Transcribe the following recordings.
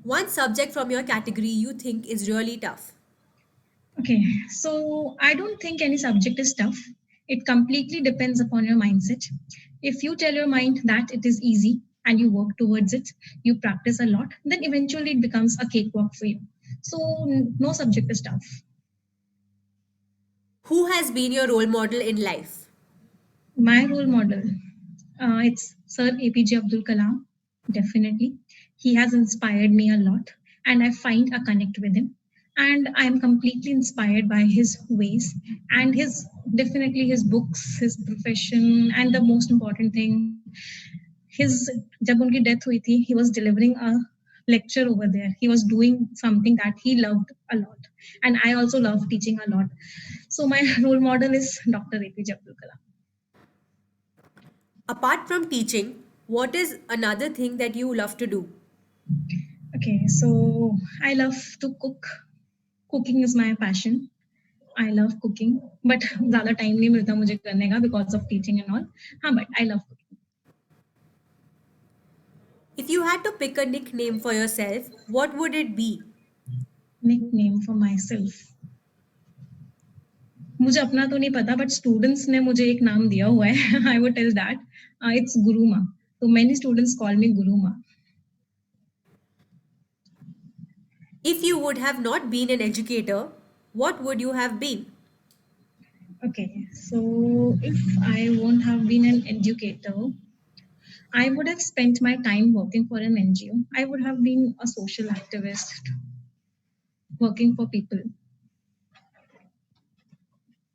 One subject from your category you think is really tough. Okay, so I don't think any subject is tough. It completely depends upon your mindset. If you tell your mind that it is easy and you work towards it, you practice a lot, then eventually it becomes a cakewalk for you. So, no subject is tough. Who has been your role model in life? My role model, it's Sir APJ Abdul Kalam, definitely. He has inspired me a lot, and I find a connect with him. And I am completely inspired by his ways and his definitely his books, his profession, and the most important thing, his जब उनकी death हुई थी, he was delivering a lecture over there. He was doing something that he loved a lot, and I also love teaching a lot. So my role model is Dr. APJ Abdul Kalam. Apart from teaching, what is another thing that you love to do? Okay, so I love to cook. Cooking is my passion. I love cooking, but ज़्यादा time नहीं मिलता मुझे करने का because of teaching and all. हाँ, but I love cooking. If you had to pick a nickname for yourself, what would it be? Nickname for myself. मुझे अपना तो नहीं पता, but students ने मुझे एक नाम दिया हुआ है. I would tell that it's Guruma. So many students call me Guruma. If you would have not been an educator, what would you have been? Okay, so if I won't have been an educator, I would have spent my time working for an NGO. I would have been a social activist working for people.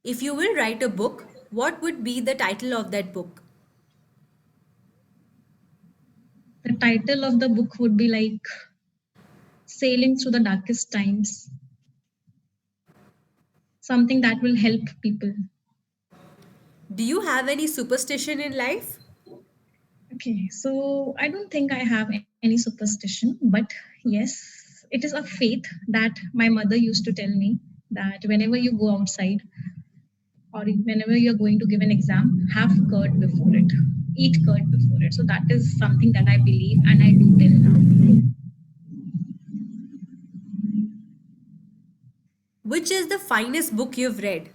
If you will write a book, what would be the title of that book? The title of the book would be like Sailing Through the Darkest Times. Something that will help people. Do you have any superstition in life? Okay, so I don't think I have any superstition, but yes, it is a faith that my mother used to tell me that whenever you go outside or whenever you're going to give an exam, have curd before it, eat curd before it. So that is something that I believe and I do till now. Which is the finest book you've read?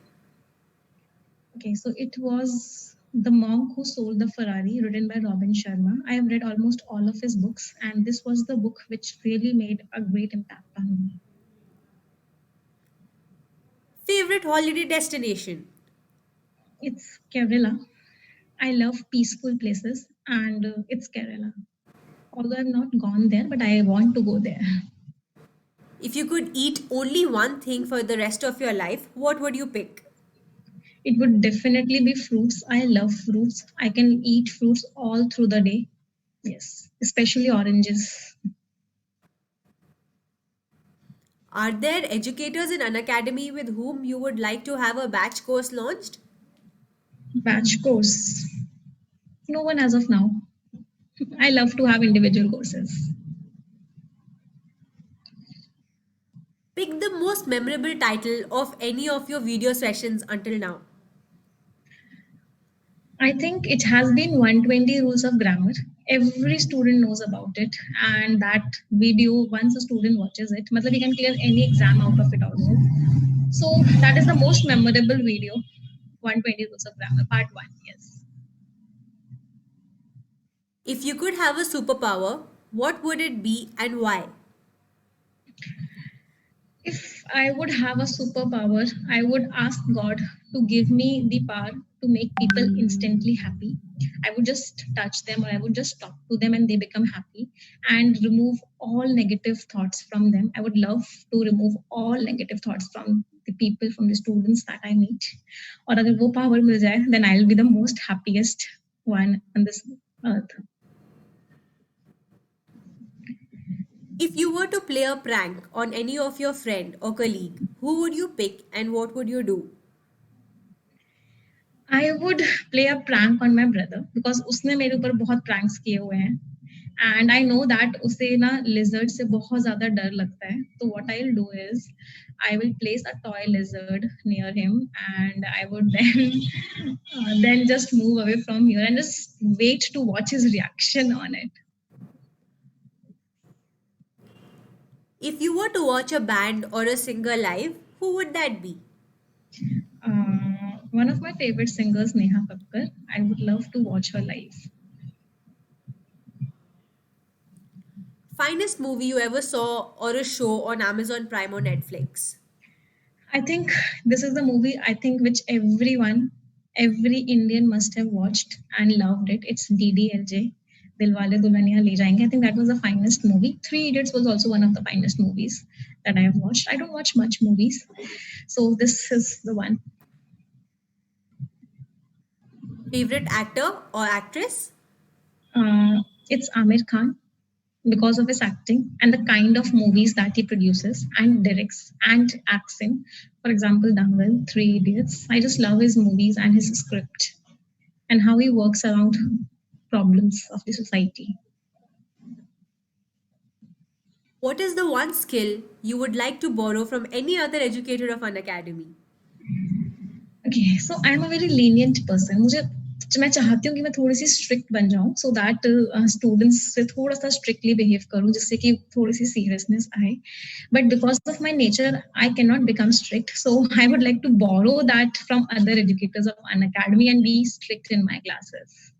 Okay, so it was The Monk Who Sold the Ferrari, written by Robin Sharma. I have read almost all of his books, and this was the book which really made a great impact on me. Favorite holiday destination? It's Kerala. I love peaceful places, and it's Kerala. Although I've not gone there, but I want to go there. If you could eat only one thing for the rest of your life, what would you pick? It would definitely be fruits. I love fruits. I can eat fruits all through the day. Yes, especially oranges. Are there educators in Unacademy with whom you would like to have a batch course launched? Batch course. No one as of now. I love to have individual courses. Pick the most memorable title of any of your video sessions until now. I think it has been 120 rules of grammar. Every student knows about it, and that video, once a student watches it, matlab he can clear any exam out of it also. So that is the most memorable video, 120 rules of grammar, part one. Yes. If you could have a superpower, what would it be and why? If I would have a superpower, I would ask God to give me the power to make people instantly happy. I would just touch them or I would just talk to them and they become happy and remove all negative thoughts from them. I would love to remove all negative thoughts from the people, from the students that I meet. और अगर वो power मिल जाए, then I'll be the most happiest one on this earth. If you were to play a prank on any of your friend or colleague, who would you pick and what would you do? I would play a prank on my brother because उसने मेरे ऊपर बहुत pranks किए हुए हैं. And I know that उसे ना lizard से बहुत ज़्यादा डर लगता है. So what I'll do is I will place a toy lizard near him and I would then just move away from here and just wait to watch his reaction on it. If you were to watch a band or a singer live, who would that be? One of my favorite singers, Neha Kakkar. I would love to watch her live. Finest movie you ever saw or a show on Amazon Prime or Netflix? I think this is the movie I think which every Indian must have watched and loved it. It's DDLJ, Dilwale Dulhaniya Le Jayenge. I think that was the finest movie. Three Idiots was also one of the finest movies that I have watched. I don't watch much movies, so this is the one. Favorite actor or actress? It's Amir Khan because of his acting and the kind of movies that he produces and directs and acts in. For example, Dangal, Three Idiots. I just love his movies and his script and how he works around problems of the society. What is the one skill you would like to borrow from any other educator of an academy? Okay, so I am a very lenient person. मुझे मैं चाहती हूँ कि मैं थोड़ी सी strict बन जाऊँ so that students से थोड़ा सा स्ट्रिक्टली बिहेव करूँ जिससे कि थोड़ी सी सीरियसनेस आए but because of my nature I can not become strict so I would like to borrow that from other educators of Unacademy and be strict in my classes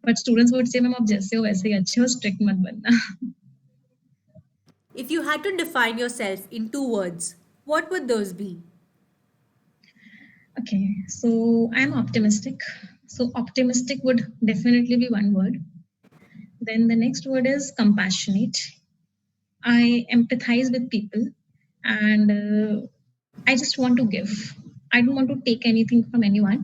but students would say ma'am आप जैसे हो वैसे ही अच्छे हो strict मत बनना. If you had to define yourself in two words, what would those be? Okay, so I'm optimistic. So optimistic would definitely be one word. Then the next word is compassionate. I empathize with people and I just want to give. I don't want to take anything from anyone.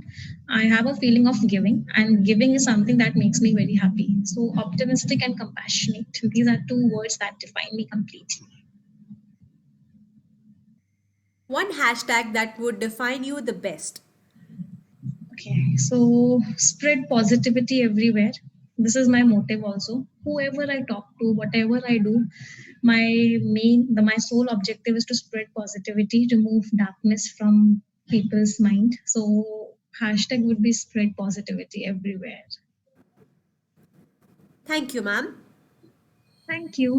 I have a feeling of giving, and giving is something that makes me very happy. So, optimistic and compassionate. These are two words that define me completely. One hashtag that would define you the best. Okay, so spread positivity everywhere. This is my motive also. Whoever I talk to, whatever I do, my sole objective is to spread positivity, remove darkness from people's mind. So hashtag would be spread positivity everywhere. Thank you, ma'am. Thank you.